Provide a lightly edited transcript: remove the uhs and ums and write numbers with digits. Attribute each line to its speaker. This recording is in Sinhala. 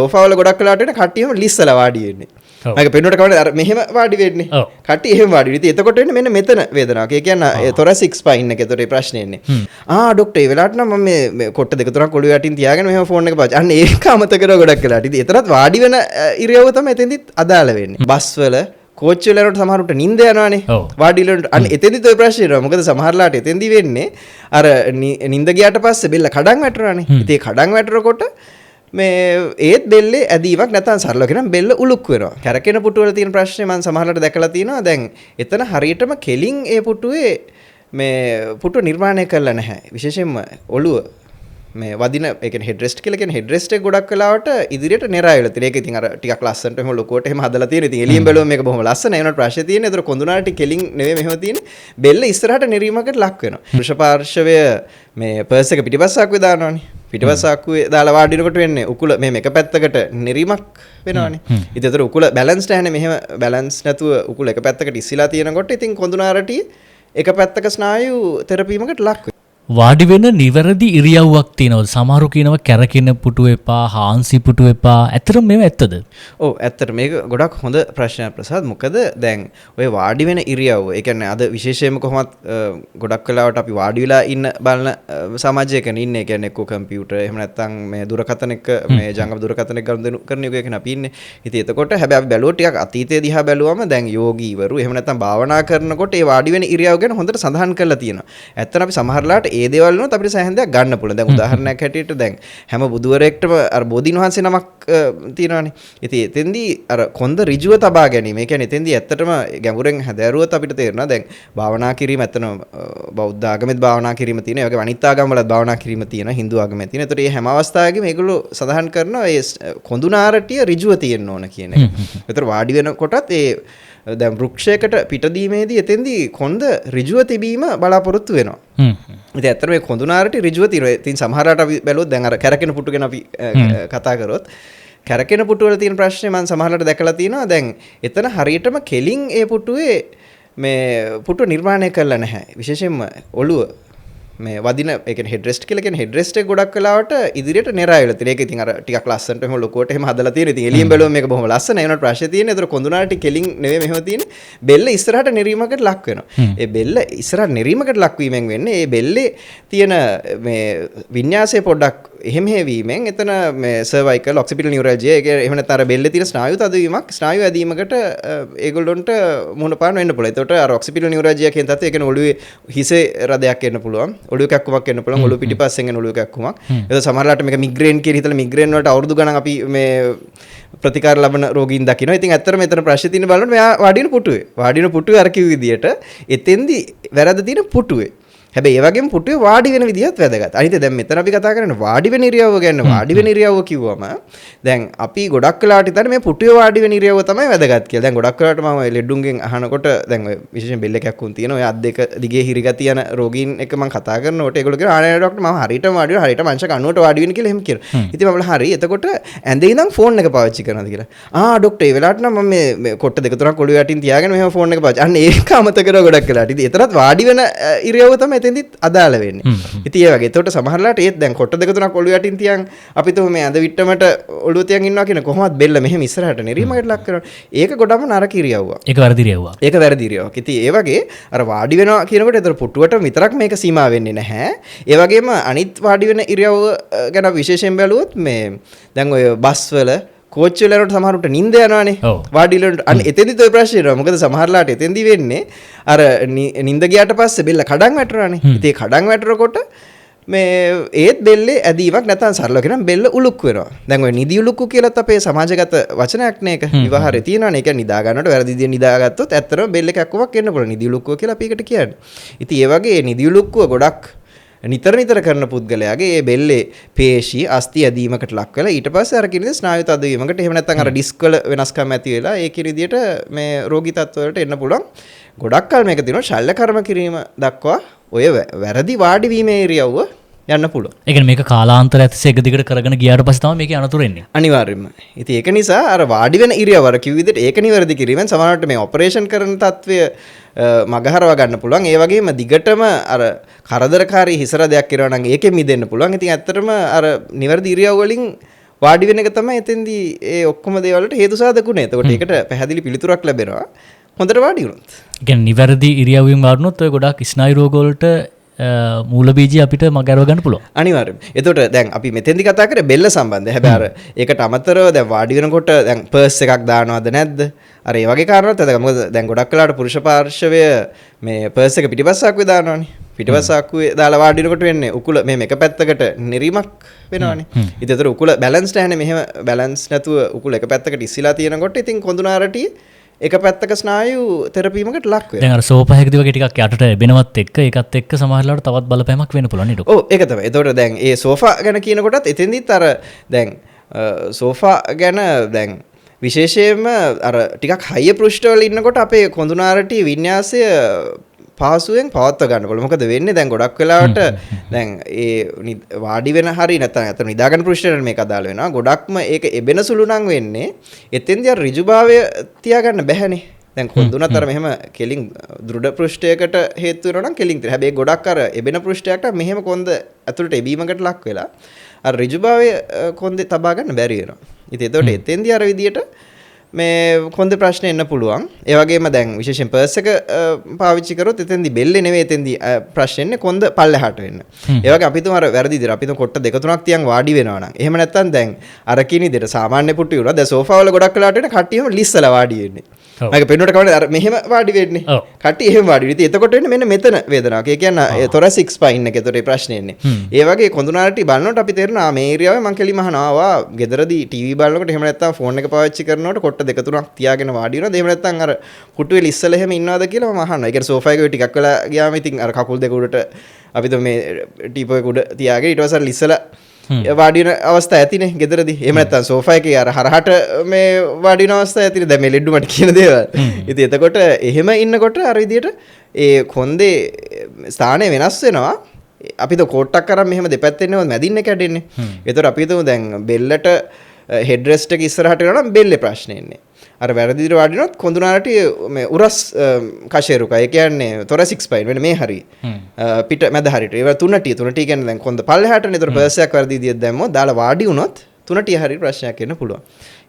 Speaker 1: සෝෆා වල ගොඩක් වෙලාට වෙන කට්ටියම ලිස්සලා වාඩි වෙන්නේ. මම පෙන්නුවට කවන්නේ අර මෙහෙම වාඩි වෙන්නේ. කට්ටිය එහෙම වාඩි වෙන්නේ. ඉතින් එතකොට වෙන්නේ මෙන්න මෙතන වේදනාවක්. ඒ කියන්නේ thoracic spine එක. ඒතකොට මේ ප්‍රශ්නේ එන්නේ. ඩොක්ටර් ඒ වෙලාවට නම් මම මේ කොට්ට දෙක තුනක් ඔළුව යටින් තියාගෙන මෙහෙම ෆෝන් එක පාවිච්චි. අන්න ඒක අමතක කරලා ගොඩක් වෙලාට. ඉතින් එතරම් වාඩි වෙන ඉරියව්ව තමයි එතෙන්දිත් අදාළ වෙන්නේ. බස් වල කෝච්චි වලට සමහරවිට නිින්ද යනවානේ. වාඩි වෙලට අන්න එතෙන්දිත් ඔය ප්‍රශ්නේ එනවා. මොකද සමහරලාට එතෙන්දි වෙන්නේ අර නිින්ද ගියාට පස්සේ බෙල්ල කඩන් වැටෙනවානේ. ඉතින් කඩන් වැටෙනකොට මේ ඒත් බෙල්ලේ ඇදීමක් නැත්නම් සරලව කියනනම් බෙල්ල උලුක් වෙනවා. කැරකෙන පුටු වල තියෙන ප්‍රශ්නේ මම සමහරවිට දැකලා තියෙනවා. දැන් එතන හරියටම කෙලින් ඒ පුටුවේ මේ පුටුව නිර්මාණය කරලා නැහැ. විශේෂයෙන්ම ඔළුව මේ වදින ඒ කියන්නේ හෙඩ් රෙස්ට් කියලා කියන්නේ හෙඩ් රෙස්ට් එක ගොඩක් වෙලාවට ඉදිරියට නෙරාය වෙලා තියෙන. ඒක ඉතින් අර ටිකක් ලස්සනට එහෙම ලොකුවට එහෙම හදලා තියෙන. ඉතින් එළියෙන් බැලුවම මේක බොහොම ලස්සනයි. ඒනට ප්‍රශ්නේ තියෙන්නේ. ඒතර කොඳුනාටි කෙලින් නෙවෙයි මෙහෙම තියෙන්නේ. බෙල්ල ඉස්සරහට නෙරීමකට ලක් වෙනවා. පුරුෂ පාර්ශවය මේ පර්ස් එක පිටිපස්ස ආකුවේ දානවානේ. පිටිපස්ස ආකුවේ දාලා වාඩි වෙනකොට වෙන්නේ උකුල මේ එක පැත්තකට නෙරීමක් වෙනවානේ. ඉතින් ඒතර උකුල බැලන්ස්ඩ් නැහැ. මෙහෙම බැලන්ස් නැතුව උකුල එක පැත්තකට ඉස්සිලා තියෙනකොට ඉතින් කොඳුනාරටි එක පැත්තක ස්නායු තෙරපීමකට ලක් වෙනවා.
Speaker 2: වාඩි වෙන නිවැරදි ඉරියව්වක් තියෙනවද? සමහරු කියනවා කැරකෙන පුටු එපා, හාන්සි පුටු එපා. ඇත්තටම මේව ඇත්තද?
Speaker 1: ඔව් ඇත්තට මේක ගොඩක් හොඳ ප්‍රශ්නයක් ප්‍රසාද්. මොකද දැන් ඔය වාඩි වෙන ඉරියව්ව, ඒ කියන්නේ අද විශේෂයෙන්ම කොහොමත් ගොඩක් වෙලාවට අපි වාඩි වෙලා ඉන්න බලන සමාජයකනේ ඉන්නේ. ඒ කියන්නේ එක්ක කම්පියුටර් එහෙම නැත්නම් මේ දුරකථන එක මේ ජංගම දුරකථන එක ගනුදෙනු කරන යුගයක අපි ඉන්නේ. ඉතින් එතකොට හැබැයි අපි බැලුවොත් ටිකක් අතීතයේ දිහා බැලුවම දැන් යෝගීවරු එහෙම නැත්නම් භාවනා කරනකොට ඒ වාඩි වෙන ඉරියව් ගැන හොඳට සඳහන් කරලා තියෙනවා. ඇත්තට අපි සමහරලාට ඒ දේවල් වලත් අපිට සෑහෙන දෙයක් ගන්න පුළුවන්. දැන් උදාහරණයක් හැටියට දැන් හැම බුදුවරයෙක්ටම අර බෝධීන් වහන්සේ නමක් තියෙනවානේ. ඉතින් එතෙන්දී අර කොන්ද ඍජුව තබා ගැනීම. ඒ කියන්නේ එතෙන්දී ඇත්තටම ගැඹුරෙන් හැදෑරුවොත් අපිට තේරෙනවා දැන් භාවනා කිරීම ඇත්තම බෞද්ධ ආගමෙත් භාවනා කිරීම තියෙනවා. ඒ වගේ අනිත් ආගම් වලත් භාවනා කිරීම තියෙනවා. හින්දු ආගමෙත් තියෙනවා. ඒතකොට මේ හැම අවස්ථාවකම මේගොල්ලෝ සඳහන් කරනවා ඒ කොඳුනාරටිය ඍජුව තියෙන්න ඕන කියන එක. ඒතර වාඩි වෙනකොටත් ඒ දැන් වෘක්ෂයකට පිටදීමේදී එතෙන්දී කොන්ද ඍජුව තිබීම බලාපොරොත්තු වෙනවා. ඉතින් ඇත්තට මේ කොඳුනාරටි ඍජුව තියෙනවා. ඉතින් සමහරවිට අපි බැලුවොත් දැන් අර කැරකෙන පුටු ගැන අපි කතා කරොත් කැරකෙන පුටු වල තියෙන ප්‍රශ්නේ මම සමහරවිට දැකලා තියෙනවා. දැන් එතන හරියටම කෙලින් ඒ පුටුවේ මේ පුටුව නිර්මාණය කරලා නැහැ. විශේෂයෙන්ම ඔළුව මේ වදින ඒ කියන්නේ හෙඩ් රෙස්ට් කියලා කියන්නේ හෙඩ් රෙස්ට් එක ගොඩක් වෙලාවට ඉදිරියට නෙරාය වෙලා තියෙන. ඒක ඉතින් අර ටිකක් ලස්සනට එහෙම ලොකුවට එහෙම හදලා තියෙන. ඉතින් එළියෙන් බැලුවම මේක බොහොම ලස්සනයි. ඒනට ප්‍රශ්නේ තියෙන්නේ. ඒතර කොඳුනාටි කෙලින් නෙවෙයි මෙහෙම තියෙන්නේ. බෙල්ල ඉස්සරහට නෙරීමකට ලක් වෙනවා. ඒ බෙල්ල ඉස්සරහට නෙරීමකට ලක් වීමෙන් වෙන්නේ ඒ බෙල්ලේ තියෙන මේ වින්‍යාසය පොඩ්ඩක් එහෙම හැවීමෙන් එතන මේ සර්වයිකල් ඔක්සිපිටල් නියුරල්ජියා ඒක එහෙම නැත්නම් අර බෙල්ලේ තියෙන ස්නායු තදවීමක් ස්නායු ඇදීමකට ඒගොල්ලොන්ට මුහුණ පාන්න වෙන්න පුළුවන්. ඒතකොට අර ඔක්සිපිටල් නියුරල්ජියා කියන තත්ත්වය ඒ කියන්නේ ඔළුවේ හිසේ රදයක් එන්න පුළුවන්. ඔළුව කැක්කුමක් එන්න පුළුවන්. ඔළුව පිටිපස්සෙන් එන ඔළුව කැක්කුමක්. ඒක සමහරවිට මේක මිග්‍රේන් කියලා හිතලා මිග්‍රේන් වලට අවුරුදු ගණන් අපි මේ ප්‍රතිකාර ලබන රෝගීන් දකිනවා. ඉතින් ඇත්තටම මෙතන ප්‍රශ්නේ තියෙන බලන්න මෙයා වාඩි වෙන පුටුවේ. වාඩි වෙන පුටුවේ අර කිව් විදියට එතෙන්දි වැරද්ද තියෙන පුටුවේ. හැබැයි ඒ වගේම පුටුවේ වාඩි වෙන විදිහත් වැදගත්. අනිත් දැන් මෙතන අපි කතා කරන්නේ වාඩි වෙන ඉරියව්ව ගැන. වාඩි වෙන ඉරියව්ව කිව්වම දැන් අපි ගොඩක් වෙලාවට හිතන්නේ මේ පුටුවේ වාඩි වෙන ඉරියව්ව තමයි වැදගත් කියලා. දැන් ගොඩක් වෙලාවට මම ලෙඩුන්ගෙන් අහනකොට දැන් ඔය විශේෂයෙන් බෙල්ල කැක්කුම් තියෙන ඔය අත් දෙක දිගේ හිරිගතිය යන රෝගීන් එක්ක මම කතා කරනකොට ඒගොල්ලෝ කියනවා ආනේ ડોක්ටර් මම හරියටම වාඩි වෙනවා හරියට මංශක 90ට වාඩි වෙන කියලා එහෙම කියනවා. ඉතින් මම හරි එතකොට ඇඳේ ඉඳන් ෆෝන් එක පාවිච්චි කරනවාද කියලා. ડોක්ටර් ඒ වෙලාවට නම් මම මේ කොට්ට දෙක තුනක් ඔළුව යටින් තියාගෙන මෙහෙම ෆෝන් එක පාවිච්චි. අන්න ඒක අමතක කරලා ගොඩක් වෙලාවට. ඉතින් එතරම් වාඩි වෙන ඉරියව්ව තමයි එතෙන්දිත් අදාළ වෙන්නේ. ඉතින් ඒ වගේ. එතකොට සමහරලාට ඒත් දැන් කොට්ට දෙක තුනක් ඔළුව යටින් තියන් අපි තුම මේ අඳ විට්ටමට ඔළුව තියන් ඉන්නවා කියන කොහොමද බෙල්ල මෙහෙම ඉස්සරහට නෙරීමකට ලක් කරනවා. ඒක ගොඩම නරක ඉරියව්වක්.
Speaker 2: ඒක වැරදි ඉරියව්වක්.
Speaker 1: ඒක වැරදි ඉරියව්වක්. ඉතින් ඒ වගේ අර වාඩි වෙනවා කියනකොට ඒතර පුටුවට විතරක් මේක සීමා වෙන්නේ නැහැ. ඒ වගේම අනිත් වාඩි වෙන ඉරියව්ව ගැන විශේෂයෙන් බැලුවොත් මේ දැන් ඔය බස් වල කෝච්චි වලට සමහරවිට නිින්ද යනවානේ. වාඩි වෙලට අන්න එතෙන්දිත් ඔය ප්‍රශ්නේ එනවා. මොකද සමහරලාට එතෙන්දි වෙන්නේ අර නිින්ද ගියාට පස්සේ බෙල්ල කඩන් වැටෙනවානේ. ඉතින් කඩන් වැටෙනකොට මේ ඒත් බෙල්ලේ ඇදීමක් නැත්නම් සරලව කියනනම් බෙල්ල උලුක් වෙනවා. දැන් ඔය නිදි උලුක්කු කියලාත් අපේ සමාජගත වචනයක් නේ ඒක. විවහාරේ තියෙනවානේ. ඒ කියන්නේ නිදා ගන්නකොට වැරදි විදියට නිදාගත්තොත් ඇත්තටම බෙල්ල කැක්කුමක් එන්න පුළුවන්. නිදි උලුක්කුව කියලා අපි ඒකට කියන්නේ. ඉතින් ඒ වගේ නිදි උලුක්කුව ගොඩක් නිතර කරන පුද්ගලයාගේ ඒ බෙල්ලේ පේශී අස්ථි ඇදීමකට ලක් වෙලා ඊට පස්සේ අර කිරිද ස්නායු තදවීමකට එහෙම නැත්නම් අර ඩිස්ක් වල වෙනස්කම් ඇති වෙලා ඒ කිරිදියට මේ රෝගී තත්ත්වවලට එන්න පුළුවන්. ගොඩක් කල් මේක තියෙනවා ශල්‍ය කර්ම කිරීම දක්වා ඔය වැරදි වාඩි වීමේ ඉරියව්ව යන්න පුළුවන්. ඒ කියන්නේ මේක කාලාන්තර ඇතිසේ එක දිගට කරගෙන ගියාට පස්සේ තමයි මේකේ අනතුරු එන්නේ. අනිවාර්යයෙන්ම. ඉතින් ඒක නිසා අර වාඩි වෙන ඉරියව්ව අර කිව් විදිහට ඒක නිවැරදි කිරීමෙන් සමහරවිට මේ ඔපරේෂන් කරන තත්වය මගහරව ගන්න පුළුවන්. ඒ වගේම දිගටම අර කරදරකාරී හිසරදයක් කරනවා නම් ඒකෙන් මිදෙන්න පුළුවන්. ඉතින් ඇත්තටම අර නිවැරදි ඉරියව් වලින් වාඩි වෙන එක තමයි එතෙන්දී ඒ ඔක්කොම දේවල් වලට හේතු සාධකුනේ. එතකොට ඒකට පැහැදිලි පිළිතුරක් ලැබෙනවා. හොඳට වාඩි වුණොත්.
Speaker 2: ඒ කියන්නේ නිවැරදි ඉරියව්වෙන් වාඩිනොත් ඔය ගොඩාක් ස්නායු රෝග වලට මූල බීජය අපිට මග ගන්න පුළුවන්.
Speaker 1: අනිවාර්යයෙන්. එතකොට දැන් අපි මෙතෙන්දි කතා කරේ බෙල්ල සම්බන්ධය. හැබැයි අර ඒකට අමතරව දැන් වාඩි වෙනකොට දැන් පර්ස් එකක් දානවද නැද්ද? අර ඒ වගේ කාරණාත් අද මොකද දැන් ගොඩක් වෙලාවට පුරුෂ පාර්ශවය මේ පර්ස් එක පිටිපස්ස ආක්කුවේ දානවනේ. පිටිපස්ස ආක්කුවේ දාලා වාඩි වෙනකොට වෙන්නේ උකුල මෙහෙම එක පැත්තකට නිරීමක් වෙනවනේ. ඉතින් ඒතර උකුල බැලන්ස් නැහැනේ. මෙහෙම බැලන්ස් නැතුව උකුල එක පැත්තකට ඉස්සිලා තියෙනකොට ඉතින් කොඳුනාරටියේ එක පැත්තක ස්නායු තෙරපීමකට ලක් වෙනවා.
Speaker 2: දැන් අර සෝෆා එකදී වගේ ටිකක් යටට එබෙනවත් එක්ක ඒකත් එක්ක සමහරවිට තවත් බලපෑමක් වෙන්න පුළුවන් නේද?
Speaker 1: ඔව් ඒක තමයි. ඒතකොට දැන් ඒ සෝෆා ගැන කියනකොටත් එතෙන්දිත් අර දැන් සෝෆා ගැන දැන් විශේෂයෙන්ම අර ටිකක් හයිය පෘෂ්ඨවල ඉන්නකොට අපේ කොඳුනාරටි වින්‍යාසය පහසුවෙන් පවත්ව ගන්න පුළුවන්. මොකද වෙන්නේ දැන් ගොඩක් වෙලාවට දැන් ඒ වාඩි වෙන හරි නැත්නම් අතන නිදාගන්න පෘෂ්ඨයට මේක අදාළ වෙනවා. ගොඩක්ම ඒක එබෙන සුළු නම් වෙන්නේ එතෙන්දී අර ඍජුභාවය තියාගන්න බැහැනේ. දැන් කොඳුනත් අර මෙහෙම කෙලින් දෘಢ පෘෂ්ඨයකට හේතු වෙනවා නම් කෙලින් තියෙනවා. හැබැයි ගොඩක් අර එබෙන පෘෂ්ඨයකට මෙහෙම කොන්ද ඇතුළට එබීමකට ලක් වෙලා අර ඍජුභාවය කොන්දේ තබා ගන්න බැරි වෙනවා. ඉතින් ඒතකොට එතෙන්දී අර විදියට මේ කොන්දේ ප්‍රශ්න එන්න පුළුවන්. ඒ වගේම දැන් විශේෂයෙන් පර්ස් එක පාවිච්චි කරොත් එතෙන්දී බෙල්ලේ නෙවෙයි එතෙන්දී ප්‍රශ්න එන්නේ කොන්ද පල්ලෙහාට වෙන්න. ඒ වගේ අපි තුම අර වැරදි විදිහට අපි තුම කොට්ට දෙක තුනක් තියන් වාඩි වෙනවා නම් එහෙම නැත්නම් දැන් අර කිනි විදිහට සාමාන්‍ය පුටු වුණා දැන් සෝෆා වල ගොඩක් වෙලාවට වෙන කට්ටියම ලිස්සලා වාඩි වෙන්නේ. මම පෙන්නුවට කවන්නේ අර මෙහෙම වාඩි වෙන්නේ. කට්ටිය එහෙම වාඩි වෙන්නේ. ඉතින් එතකොට වෙන්නේ මෙන්න මෙතන වේදනාවක්. ඒ කියන්නේ thoracic spine එක. ඒතකොට ඒ ප්‍රශ්නේ එන්නේ. ඒ වගේ කොඳුනාරටි බලනකොට අපි තේරෙනවා මේ ඒරියාවේ මං කෙලිම අහනවා ගෙදරදී ටීවී බලනකොට එහෙම නැත්නම් ෆෝන් එක පාවිච්චි කරනකොට කොට්ට දෙක තුනක් තියාගෙන වාඩි වෙනවද එහෙම නැත්නම් අර පුටුවේ ලිස්සලා එහෙම ඉන්නවද කියලා මම අහනවා. ඒ කියන්නේ සෝෆා එකේ ටිකක් වෙලා ගියාම ඉතින් අර කකුල් දෙක උඩට අපි તો මේ ටීපෝ එක උඩ තියාගෙන ඊට පස්සේ ලිස්සලා වාඩි වෙන අවස්ථා ඇතිනේ ගෙදරදී. එහෙම නැත්නම් සෝෆා එකේ අර හරහට මේ වාඩි වෙන අවස්ථා ඇතිනේ. දැන් මේ ලෙඩ්ඩු මට කියන දේවල්. ඉතින් එතකොට එහෙම ඉන්නකොට අර විදියට ඒ කොන්දේ ස්ථානය වෙනස් වෙනවා. අපි તો කෝට්ටක් කරන් මෙහෙම දෙපැත්තෙන් නෙවෙයි මැදින් එක ඇඩෙන්නේ. ඒතර අපි හිතමු දැන් බෙල්ලට හෙඩ් රෙස්ට් එක ඉස්සරහට යනවා නම් බෙල්ලේ ප්‍රශ්නේ එන්නේ. අර වැරදි විදිහට වාඩි වුණොත් කොඳුනාරටි මේ උරස් කෂේරුක. ඒ කියන්නේ thoracic spine වෙන මේ හරිය. පිට මැද හරියට. ඒවා තුනටිය කියන්නේ දැන් කොන්ද පල්ලෙහාටනේ. ඒතර පර්ස් එකක් වැරදි විදිහට දැම්මොත් දාලා වාඩි වුණොත් තුනටිය හරිය ප්‍රශ්නයක් එන්න පුළුවන්.